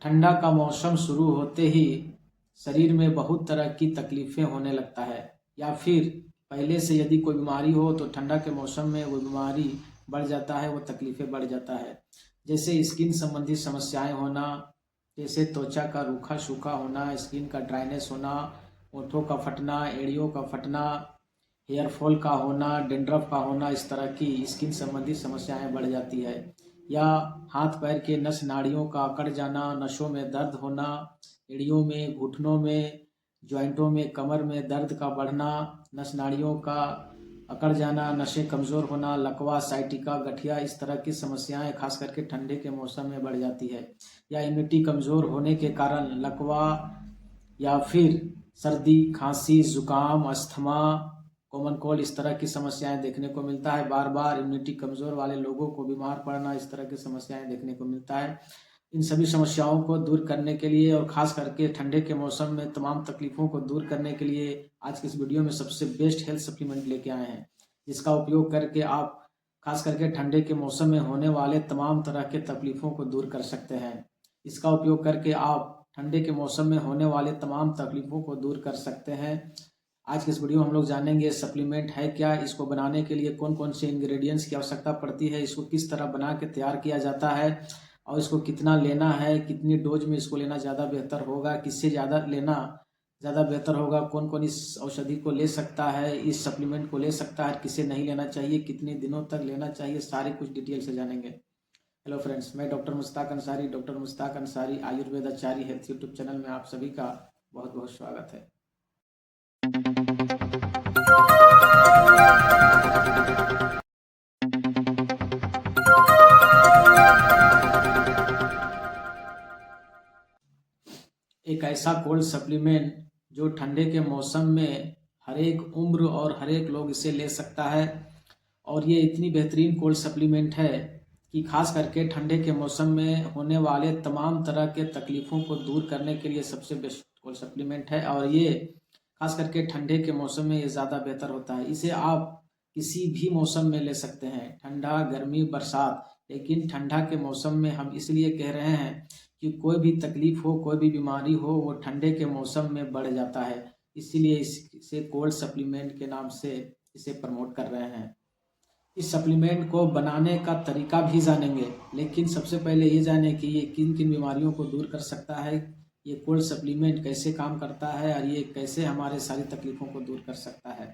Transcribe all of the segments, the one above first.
ठंडा का मौसम शुरू होते ही शरीर में बहुत तरह की तकलीफ़ें होने लगता है, या फिर पहले से यदि कोई बीमारी हो तो ठंडा के मौसम में वो बीमारी बढ़ जाता है, वो तकलीफ़ें बढ़ जाता है। जैसे स्किन संबंधी समस्याएं होना, जैसे त्वचा का रूखा सूखा होना, स्किन का ड्राइनेस होना, होठों का फटना, एड़ियों का फटना, हेयर फॉल का होना, डेंड्रफ का होना, इस तरह की स्किन संबंधी समस्याएं बढ़ जाती है। या हाथ पैर के नस नाड़ियों का अकड़ जाना, नसों में दर्द होना, एड़ियों में, घुटनों में, जॉइंटों में, कमर में दर्द का बढ़ना, नस नाड़ियों का अकड़ जाना, नसें कमज़ोर होना, लकवा, साइटिका, गठिया, इस तरह की समस्याएं खास करके ठंडे के मौसम में बढ़ जाती है। या इम्यूनिटी कमज़ोर होने के कारण लकवा या फिर सर्दी, खांसी, जुकाम, अस्थमा, कॉमन कोल्ड, इस तरह की समस्याएं देखने को मिलता है। बार बार इम्यूनिटी कमज़ोर वाले लोगों को बीमार पड़ना, इस तरह की समस्याएं देखने को मिलता है। इन सभी समस्याओं को दूर करने के लिए और ख़ास करके ठंडे के मौसम में तमाम तकलीफ़ों को दूर करने के लिए आज की इस वीडियो में सबसे बेस्ट हेल्थ सप्लीमेंट लेके आए हैं, जिसका उपयोग करके आप खास करके ठंडे के मौसम में होने वाले तमाम तरह के तकलीफ़ों को दूर कर सकते हैं। इसका उपयोग करके आप ठंडे के मौसम में होने वाले तमाम तकलीफ़ों को दूर कर सकते हैं। आज के इस वीडियो में हम लोग जानेंगे सप्लीमेंट है क्या, इसको बनाने के लिए कौन कौन से इंग्रेडिएंट्स की आवश्यकता पड़ती है, इसको किस तरह बना के तैयार किया जाता है और इसको कितना लेना है, कितनी डोज में इसको लेना ज़्यादा बेहतर होगा, किससे ज़्यादा लेना ज़्यादा बेहतर होगा, कौन कौन इस औषधि को ले सकता है, इस सप्लीमेंट को ले सकता है, किसे नहीं लेना चाहिए, कितने दिनों तक लेना चाहिए, सारे कुछ डिटेल से जानेंगे। हेलो फ्रेंड्स, मैं डॉक्टर मुश्ताक अंसारी आयुर्वेद आचार्य हेल्थ यूट्यूब चैनल में आप सभी का बहुत बहुत स्वागत है। एक ऐसा कोल्ड सप्लीमेंट जो ठंडे के मौसम में हर एक उम्र और हर एक लोग इसे ले सकता है, और ये इतनी बेहतरीन कोल्ड सप्लीमेंट है कि खास करके ठंडे के मौसम में होने वाले तमाम तरह के तकलीफ़ों को दूर करने के लिए सबसे बेस्ट कोल्ड सप्लीमेंट है। और ये खास करके ठंडे के मौसम में ये ज़्यादा बेहतर होता है। इसे आप किसी भी मौसम में ले सकते हैं, ठंडा, गर्मी, बरसात, लेकिन ठंडा के मौसम में हम इसलिए कह रहे हैं कि कोई भी तकलीफ हो, कोई भी बीमारी हो, वो ठंडे के मौसम में बढ़ जाता है। इसीलिए इसे कोल्ड सप्लीमेंट के नाम से इसे प्रमोट कर रहे हैं। इस सप्लीमेंट को बनाने का तरीका भी जानेंगे, लेकिन सबसे पहले ये जाने कि ये किन किन बीमारियों को दूर कर सकता है, ये कोल्ड सप्लीमेंट कैसे काम करता है और ये कैसे हमारे सारी तकलीफ़ों को दूर कर सकता है।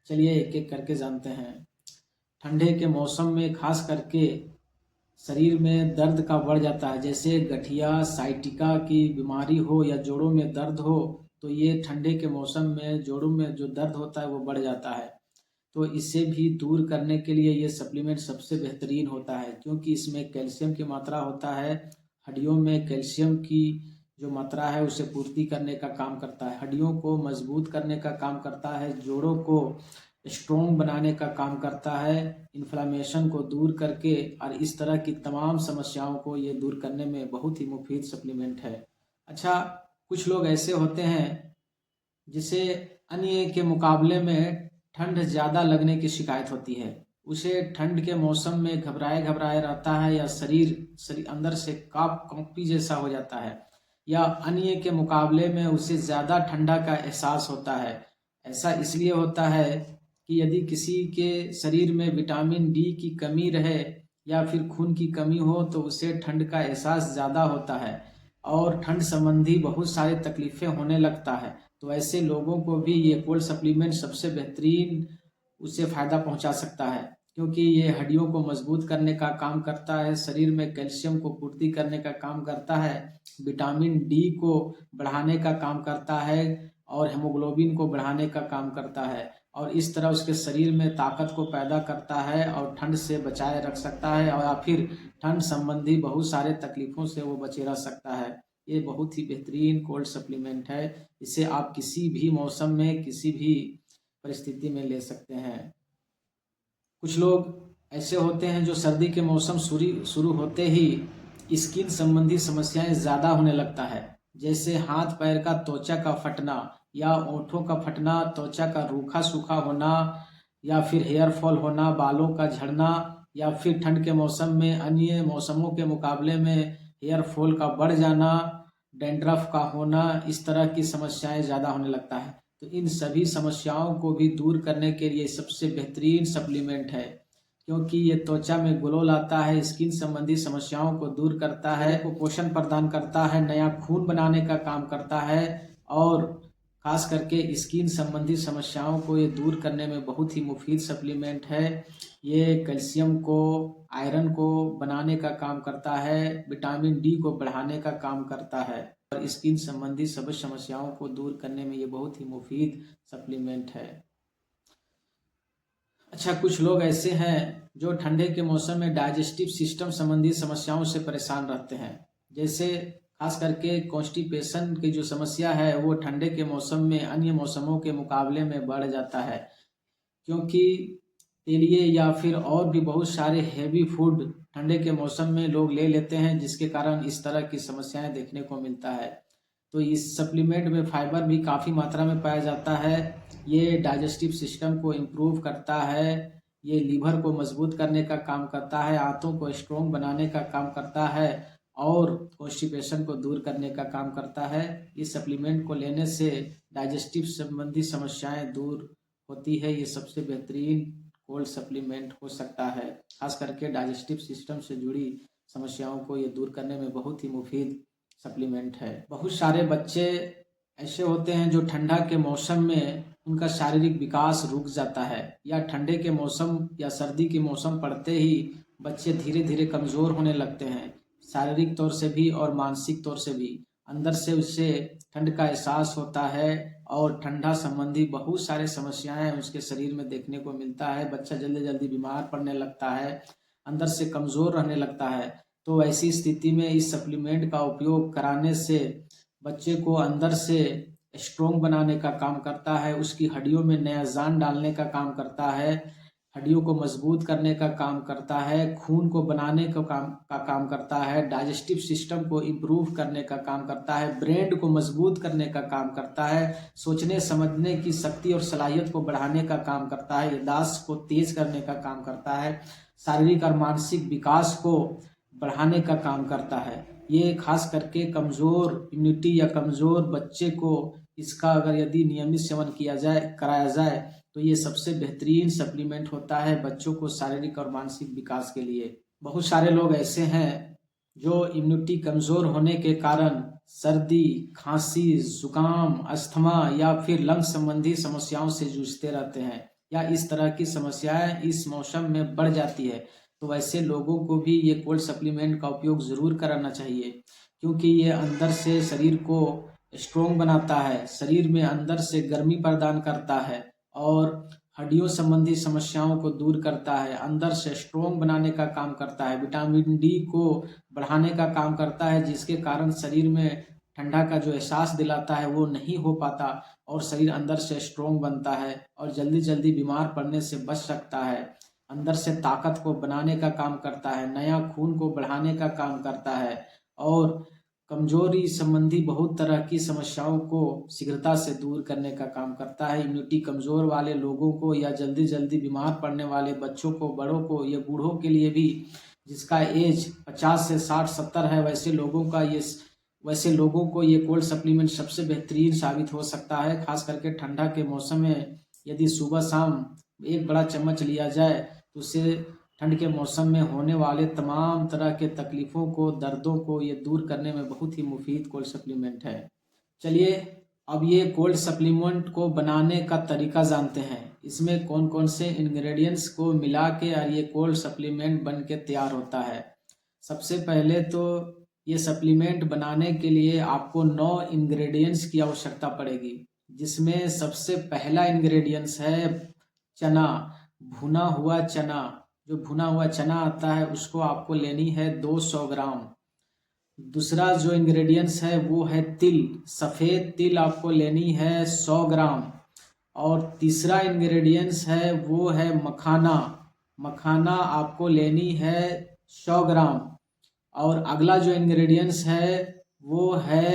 चलिए एक एक करके जानते हैं। ठंडे के मौसम में खास करके शरीर में दर्द का बढ़ जाता है, जैसे गठिया, साइटिका की बीमारी हो या जोड़ों में दर्द हो, तो ये ठंडे के मौसम में जोड़ों में जो दर्द होता है वो बढ़ जाता है। तो इसे भी दूर करने के लिए ये सप्लीमेंट सबसे बेहतरीन होता है, क्योंकि इसमें कैल्शियम की मात्रा होता है। हड्डियों में कैल्शियम की जो मात्रा है उसे पूर्ति करने का काम करता है, हड्डियों को मजबूत करने का काम करता है, जोड़ों को स्ट्रॉन्ग बनाने का काम करता है, इन्फ्लामेशन को दूर करके, और इस तरह की तमाम समस्याओं को ये दूर करने में बहुत ही मुफीद सप्लीमेंट है। अच्छा, कुछ लोग ऐसे होते हैं जिसे अन्य के मुकाबले में ठंड ज़्यादा लगने की शिकायत होती है। उसे ठंड के मौसम में घबराए घबराए रहता है, या शरीर अंदर से कांपी जैसा हो जाता है, या अन्य के मुकाबले में उसे ज़्यादा ठंडा का एहसास होता है। ऐसा इसलिए होता है कि यदि किसी के शरीर में विटामिन डी की कमी रहे या फिर खून की कमी हो तो उसे ठंड का एहसास ज़्यादा होता है और ठंड संबंधी बहुत सारी तकलीफ़ें होने लगता है। तो ऐसे लोगों को भी ये कोल्ड सप्लीमेंट सबसे बेहतरीन उससे फ़ायदा पहुंचा सकता है, क्योंकि ये हड्डियों को मजबूत करने का काम करता है, शरीर में कैल्शियम को पूर्ति करने का काम करता है, विटामिन डी को बढ़ाने का काम करता है और हेमोग्लोबिन को बढ़ाने का काम करता है, और इस तरह उसके शरीर में ताकत को पैदा करता है और ठंड से बचाए रख सकता है, और या फिर ठंड संबंधी बहुत सारे तकलीफ़ों से वो बचे रह सकता है। ये बहुत ही बेहतरीन कोल्ड सप्लीमेंट है। इसे आप किसी भी मौसम में, किसी भी परिस्थिति में ले सकते हैं। कुछ लोग ऐसे होते हैं जो सर्दी के मौसम शुरू होते ही स्किन संबंधी समस्याएं ज़्यादा होने लगता है, जैसे हाथ पैर का त्वचा का फटना या ओंठों का फटना, त्वचा का रूखा सूखा होना, या फिर हेयर फॉल होना, बालों का झड़ना, या फिर ठंड के मौसम में अन्य मौसमों के मुकाबले में हेयर फॉल का बढ़ जाना, डैंड्रफ का होना, इस तरह की समस्याएं ज़्यादा होने लगता है। तो इन सभी समस्याओं को भी दूर करने के लिए सबसे बेहतरीन सप्लीमेंट है, क्योंकि ये त्वचा में ग्लो लाता है, स्किन संबंधी समस्याओं को दूर करता है, को पोषण प्रदान करता है, नया खून बनाने का काम करता है और खास करके स्किन संबंधी समस्याओं को ये दूर करने में बहुत ही मुफीद सप्लीमेंट है। ये कैल्शियम को, आयरन को बनाने का काम करता है, विटामिन डी को बढ़ाने का काम करता है और स्किन संबंधी सभी समस्याओं को दूर करने में ये बहुत ही मुफीद सप्लीमेंट है। अच्छा, कुछ लोग ऐसे हैं जो ठंडे के मौसम में डाइजेस्टिव सिस्टम संबंधी समस्याओं से परेशान रहते हैं। जैसे खास करके कॉन्स्टिपेशन की जो समस्या है वो ठंडे के मौसम में अन्य मौसमों के मुकाबले में बढ़ जाता है, क्योंकि तेलिए या फिर और भी बहुत सारे हैवी फूड ठंडे के मौसम में लोग ले लेते हैं, जिसके कारण इस तरह की समस्याएं देखने को मिलता है। तो इस सप्लीमेंट में फाइबर भी काफ़ी मात्रा में पाया जाता है। ये डाइजेस्टिव सिस्टम को इम्प्रूव करता है, ये लीवर को मजबूत करने का काम करता है, आंतों को स्ट्रॉन्ग बनाने का काम करता है और कॉन्स्टिपेशन को दूर करने का काम करता है। इस सप्लीमेंट को लेने से डाइजेस्टिव संबंधी समस्याएं दूर होती है। ये सबसे बेहतरीन कोल्ड सप्लीमेंट हो सकता है। खास करके डाइजेस्टिव सिस्टम से जुड़ी समस्याओं को ये दूर करने में बहुत ही मुफीद सप्लीमेंट है। बहुत सारे बच्चे ऐसे होते हैं जो ठंडा के मौसम में उनका शारीरिक विकास रुक जाता है, या ठंडे के मौसम या सर्दी के मौसम पड़ते ही बच्चे धीरे धीरे कमज़ोर होने लगते हैं, शारीरिक तौर से भी और मानसिक तौर से भी। अंदर से उससे ठंड का एहसास होता है और ठंडा संबंधी बहुत सारे समस्याएं उसके शरीर में देखने को मिलता है। बच्चा जल्दी जल्दी बीमार पड़ने लगता है, अंदर से कमज़ोर रहने लगता है। तो ऐसी स्थिति में इस सप्लीमेंट का उपयोग कराने से बच्चे को अंदर से स्ट्रोंग बनाने का काम करता है, उसकी हड्डियों में नया जान डालने का काम करता है, हड्डियों को मजबूत करने का काम करता है, खून को बनाने का काम करता है, डाइजेस्टिव सिस्टम को इम्प्रूव करने का काम करता है, ब्रेन को मजबूत करने का काम करता है, सोचने समझने की शक्ति और सलाहियत को बढ़ाने का काम करता है, याददाश्त को तेज करने का काम करता है, शारीरिक और मानसिक विकास को बढ़ाने का काम करता है। ये खास करके कमज़ोर इम्यूनिटी या कमज़ोर बच्चे को इसका अगर यदि नियमित सेवन किया जाए, कराया जाए, तो ये सबसे बेहतरीन सप्लीमेंट होता है बच्चों को शारीरिक और मानसिक विकास के लिए। बहुत सारे लोग ऐसे हैं जो इम्यूनिटी कमज़ोर होने के कारण सर्दी, खांसी, जुकाम, अस्थमा या फिर लंग संबंधी समस्याओं से जूझते रहते हैं, या इस तरह की समस्याएं इस मौसम में बढ़ जाती है। तो वैसे लोगों को भी ये कोल्ड सप्लीमेंट का उपयोग ज़रूर कराना चाहिए, क्योंकि ये अंदर से शरीर को स्ट्रोंग बनाता है, शरीर में अंदर से गर्मी प्रदान करता है और हड्डियों संबंधी समस्याओं को दूर करता है, अंदर से स्ट्रोंग बनाने का काम करता है, विटामिन डी को बढ़ाने का काम करता है, जिसके कारण शरीर में ठंडा का जो एहसास दिलाता है वो नहीं हो पाता और शरीर अंदर से स्ट्रोंग बनता है और जल्दी जल्दी बीमार पड़ने से बच सकता है। अंदर से ताकत को बनाने का काम करता है, नया खून को बढ़ाने का काम करता है और कमजोरी संबंधी बहुत तरह की समस्याओं को शीघ्रता से दूर करने का काम करता है। इम्यूनिटी कमज़ोर वाले लोगों को या जल्दी जल्दी बीमार पड़ने वाले बच्चों को, बड़ों को या बूढ़ों के लिए भी, जिसका एज 50 से 60-70 है, वैसे लोगों को ये कोल्ड सप्लीमेंट सबसे बेहतरीन साबित हो सकता है। खास करके ठंडा के मौसम में यदि सुबह शाम एक बड़ा चम्मच लिया जाए तो उससे ठंड के मौसम में होने वाले तमाम तरह के तकलीफ़ों को, दर्दों को ये दूर करने में बहुत ही मुफीद कोल्ड सप्लीमेंट है। चलिए अब ये कोल्ड सप्लीमेंट को बनाने का तरीका जानते हैं। इसमें कौन कौन से इंग्रेडिएंट्स को मिला के और ये कोल्ड सप्लीमेंट बन के तैयार होता है। सबसे पहले तो ये सप्लीमेंट बनाने के लिए आपको 9 इंग्रेडिएंट्स की आवश्यकता पड़ेगी, जिसमें सबसे पहला इंग्रेडिएंट्स है चना, भुना हुआ चना। जो भुना हुआ चना आता है उसको आपको लेनी है 200 ग्राम। दूसरा जो इंग्रेडिएंट्स है वो है तिल, सफ़ेद तिल आपको लेनी है 100 ग्राम। और तीसरा इंग्रेडिएंट्स है वो है मखाना, मखाना आपको लेनी है 100 ग्राम। और अगला जो इंग्रेडिएंट्स है वो है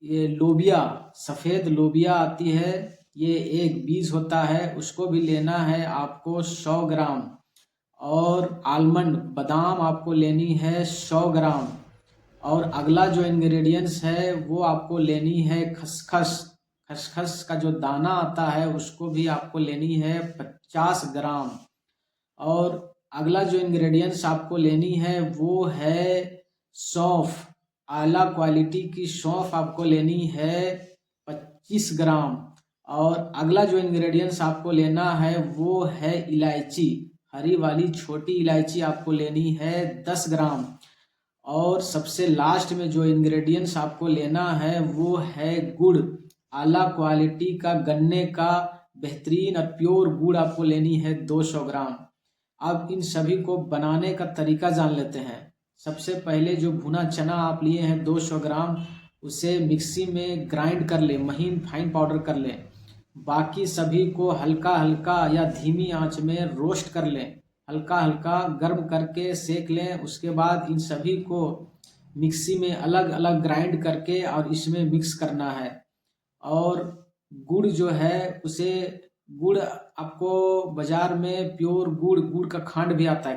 ये लोबिया, सफ़ेद लोबिया आती है, ये एक बीज होता है, उसको भी लेना है आपको 100 ग्राम। और आलमंड बादाम आपको लेनी है 100 ग्राम। और अगला जो इंग्रेडिएंट्स है वो आपको लेनी है खसखस। खसखस का जो दाना आता है उसको भी आपको लेनी है 50 ग्राम। और अगला जो इंग्रेडिएंट्स आपको लेनी है वो है सौंफ। आला क्वालिटी की सौंफ आपको लेनी है 25 ग्राम। और अगला जो इंग्रेडिएंट्स आपको लेना है वो है इलायची। हरी वाली छोटी इलायची आपको लेनी है 10 ग्राम। और सबसे लास्ट में जो इंग्रेडिएंट्स आपको लेना है वो है गुड़। आला क्वालिटी का गन्ने का बेहतरीन और प्योर गुड़ आपको लेनी है 200 ग्राम। अब इन सभी को बनाने का तरीका जान लेते हैं। सबसे पहले जो भुना चना आप लिए हैं 200 ग्राम, उसे मिक्सी में ग्राइंड कर लें, महीन फाइन पाउडर कर लें। बाकी सभी को हल्का हल्का या धीमी आंच में रोस्ट कर लें, हल्का हल्का गर्म करके सेक लें। उसके बाद इन सभी को मिक्सी में अलग अलग ग्राइंड करके और इसमें मिक्स करना है। और गुड़ जो है उसे, गुड़ आपको बाजार में प्योर गुड़ का खांड भी आता है,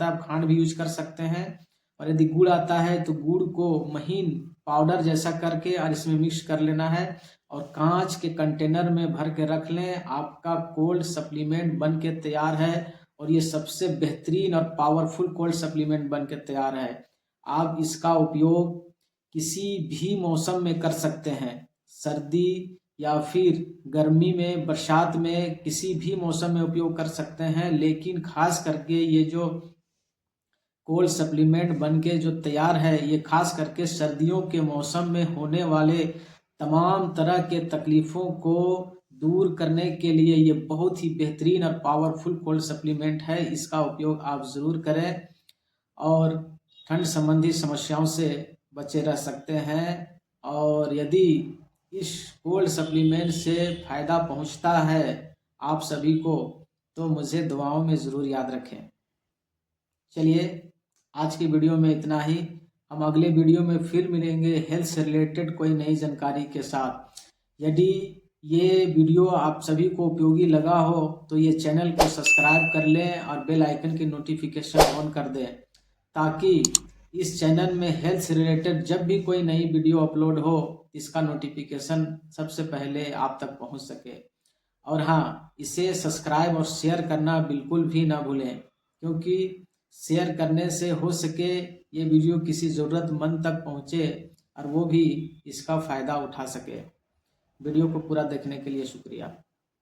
आप खांड भी यूज कर सकते हैं। और यदि गुड़ आता है तो गुड़ को महीन पाउडर जैसा करके और इसमें मिक्स कर लेना है और कांच के कंटेनर में भर के रख लें। आपका कोल्ड सप्लीमेंट बन के तैयार है और ये सबसे बेहतरीन और पावरफुल कोल्ड सप्लीमेंट बन के तैयार है। आप इसका उपयोग किसी भी मौसम में कर सकते हैं, सर्दी या फिर गर्मी में, बरसात में, किसी भी मौसम में उपयोग कर सकते हैं। लेकिन खास करके ये जो कोल्ड सप्लीमेंट बन के जो तैयार है, ये खास करके सर्दियों के मौसम में होने वाले तमाम तरह के तकलीफ़ों को दूर करने के लिए ये बहुत ही बेहतरीन और पावरफुल कोल्ड सप्लीमेंट है। इसका उपयोग आप ज़रूर करें और ठंड संबंधी समस्याओं से बचे रह सकते हैं। और यदि इस कोल्ड सप्लीमेंट से फ़ायदा पहुंचता है आप सभी को, तो मुझे दुआओं में ज़रूर याद रखें। चलिए, आज की वीडियो में इतना ही। हम अगले वीडियो में फिर मिलेंगे हेल्थ से रिलेटेड कोई नई जानकारी के साथ। यदि ये वीडियो आप सभी को उपयोगी लगा हो तो ये चैनल को सब्सक्राइब कर लें और बेल आइकन की नोटिफिकेशन ऑन कर दें, ताकि इस चैनल में हेल्थ से रिलेटेड जब भी कोई नई वीडियो अपलोड हो इसका नोटिफिकेशन सबसे पहले आप तक पहुंच सके। और हाँ, इसे सब्सक्राइब और शेयर करना बिल्कुल भी ना भूलें, क्योंकि शेयर करने से हो सके ये वीडियो किसी ज़रूरतमंद तक पहुँचे और वो भी इसका फ़ायदा उठा सके। वीडियो को पूरा देखने के लिए शुक्रिया।